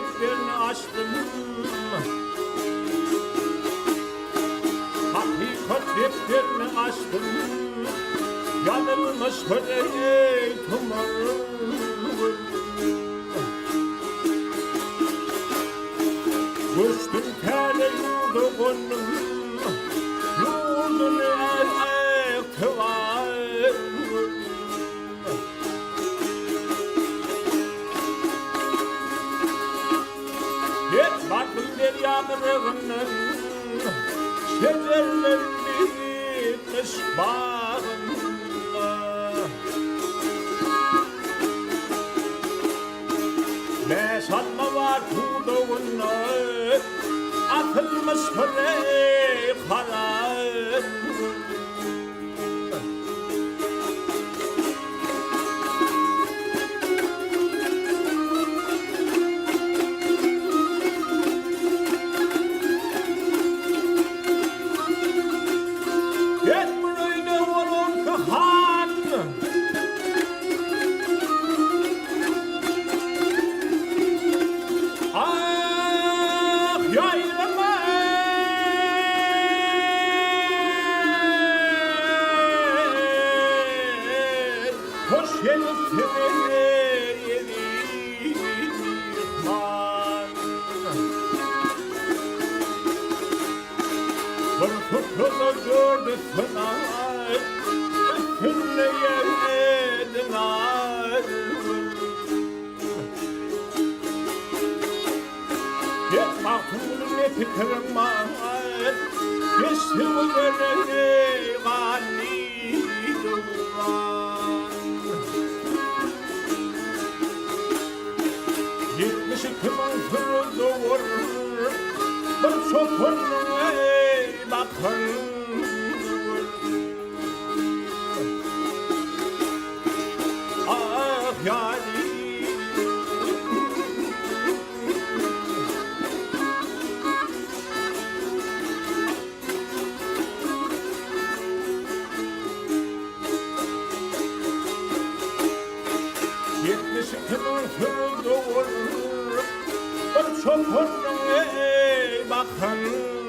defterini açtım. Hakikat defterini açtım. Yanılmış ey tumarım. Düştüm tele yurdu gönlüm. Yurdunu ektivar. Hep baktım deryalarının şecerlerini kış bağında. Beş alma var tuğduğunu atılmış fırı karar. Hoş geldin Fırtıklı gördü sınar Üstünle yedin ar Git baktım ne fikrim var Geçti bu göreni gani duvar Gitmiş kimin kırıldı vurur Bir çocuğun ey bakın Ah yani Gitmiş kimin kırıldı vurur Bir çocuğun ey bakın